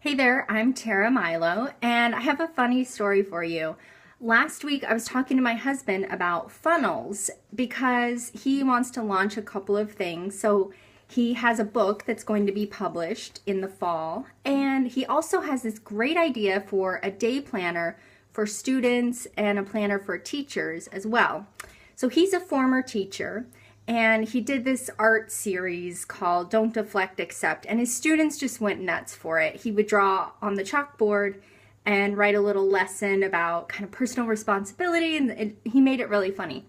Hey there, I'm Tara Milo, and I have a funny story for you. Last week, I was talking to my husband about funnels because he wants to launch a couple of things. So, he has a book that's going to be published in the fall, and he also has this great idea for a day planner for students and a planner for teachers as well. So, he's a former teacher. And he did this art series called Don't Deflect, Accept, and his students just went nuts for it. He would draw on the chalkboard and write a little lesson about kind of personal responsibility, and he made it really funny.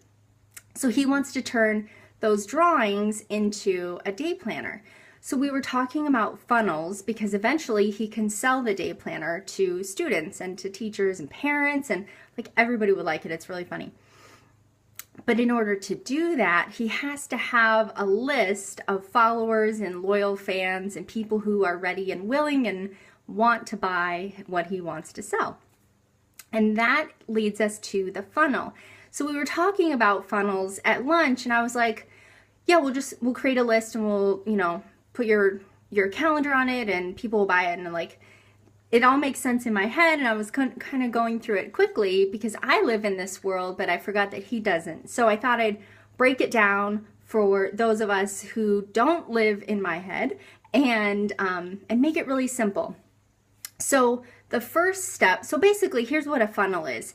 So he wants to turn those drawings into a day planner. So we were talking about funnels because eventually he can sell the day planner to students and to teachers and parents, and like everybody would like it. It's really funny. But in order to do that, he has to have a list of followers and loyal fans and people who are ready and willing and want to buy what he wants to sell. And that leads us to the funnel. So we were talking about funnels at lunch, and I was like, yeah, we'll create a list and we'll, put your calendar on it and people will buy it. And like, it all makes sense in my head, and I was kind of going through it quickly because I live in this world, but I forgot that he doesn't. So I thought I'd break it down for those of us who don't live in my head and make it really simple. So the first step, so basically here's what a funnel is.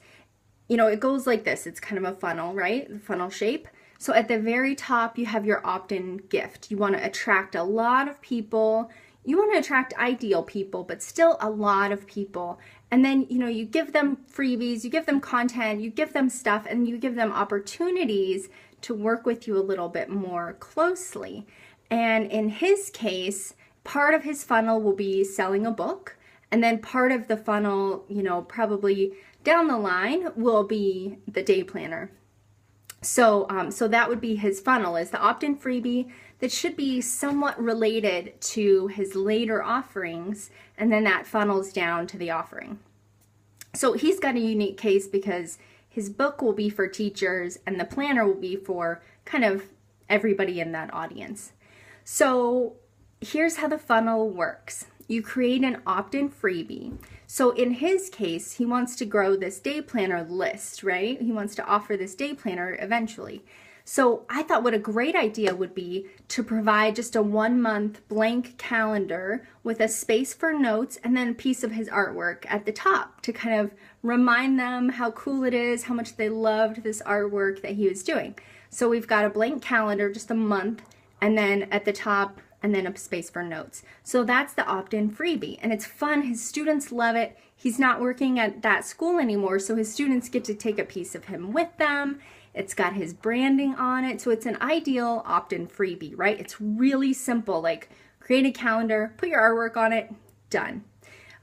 It goes like this. It's kind of a funnel, right? The funnel shape. So at the very top, you have your opt-in gift. You want to attract a lot of people. You want to attract ideal people, but still a lot of people. And then, you give them freebies, you give them content, you give them stuff, and you give them opportunities to work with you a little bit more closely. And in his case, part of his funnel will be selling a book. And then part of the funnel, probably down the line will be the day planner. So that would be his funnel, is the opt-in freebie that should be somewhat related to his later offerings, and then that funnels down to the offering. So he's got a unique case because his book will be for teachers and the planner will be for kind of everybody in that audience. So here's how the funnel works. You create an opt-in freebie. So in his case, he wants to grow this day planner list, right? He wants to offer this day planner eventually. So I thought what a great idea would be to provide just a 1-month blank calendar with a space for notes and then a piece of his artwork at the top to kind of remind them how cool it is, how much they loved this artwork that he was doing. So we've got a blank calendar, just a month, and then at the top, and then a space for notes. So that's the opt-in freebie, and it's fun. His students love it. He's not working at that school anymore, so his students get to take a piece of him with them. It's got his branding on it, so it's an ideal opt-in freebie, right? It's really simple, like create a calendar, put your artwork on it, done.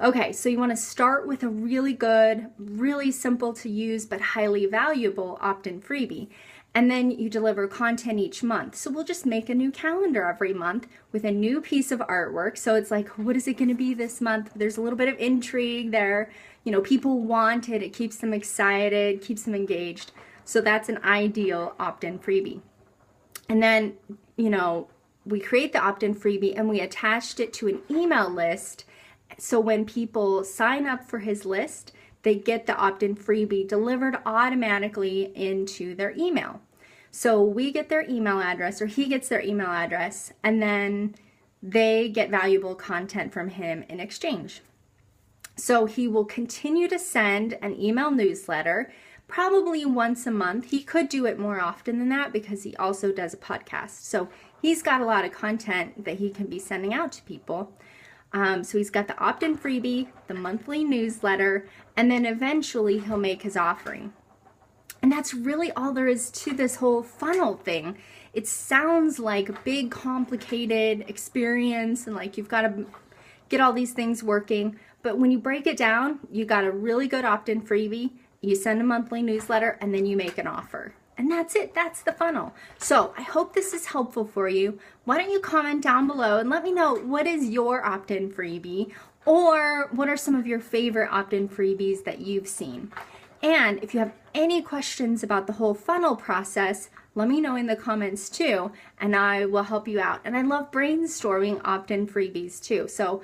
Okay, so you want to start with a really good, really simple to use, but highly valuable opt-in freebie. And then you deliver content each month. So we'll just make a new calendar every month with a new piece of artwork. So it's like, what is it going to be this month? There's a little bit of intrigue there. People want it. It keeps them excited, keeps them engaged. So that's an ideal opt-in freebie. And then, we create the opt-in freebie and we attached it to an email list. So when people sign up for his list, they get the opt-in freebie delivered automatically into their email. So we get their email address, or he gets their email address, and then they get valuable content from him in exchange. So he will continue to send an email newsletter, probably once a month. He could do it more often than that because he also does a podcast. So he's got a lot of content that he can be sending out to people. So he's got the opt-in freebie, the monthly newsletter, and then eventually he'll make his offering. And that's really all there is to this whole funnel thing. It sounds like a big, complicated experience and like you've got to get all these things working. But when you break it down, you got a really good opt-in freebie, you send a monthly newsletter, and then you make an offer. And that's it. That's the funnel. So I hope this is helpful for you. Why don't you comment down below and let me know, what is your opt-in freebie, or what are some of your favorite opt-in freebies that you've seen? And if you have any questions about the whole funnel process, let me know in the comments too, and I will help you out. And I love brainstorming opt-in freebies too. So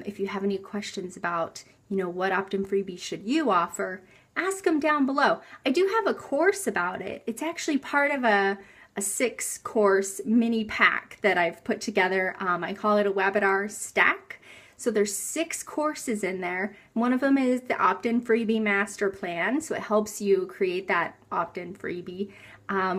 If you have any questions about, what opt-in freebie should you offer, ask them down below. I do have a course about it. It's actually part of a 6-course mini pack that I've put together. I call it a webinar stack. So there's 6 courses in there. One of them is the opt-in freebie master plan. So it helps you create that opt-in freebie.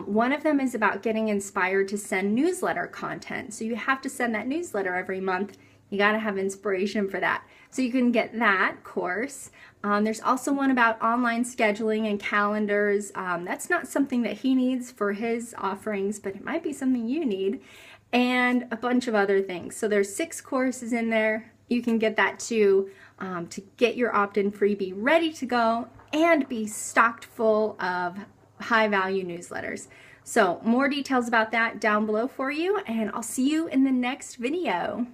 One of them is about getting inspired to send newsletter content. So you have to send that newsletter every month. You got to have inspiration for that. So you can get that course. There's also one about online scheduling and calendars. That's not something that he needs for his offerings, but it might be something you need. And a bunch of other things. So there's 6 courses in there. You can get that too, to get your opt-in freebie ready to go and be stocked full of high-value newsletters. So more details about that down below for you, and I'll see you in the next video.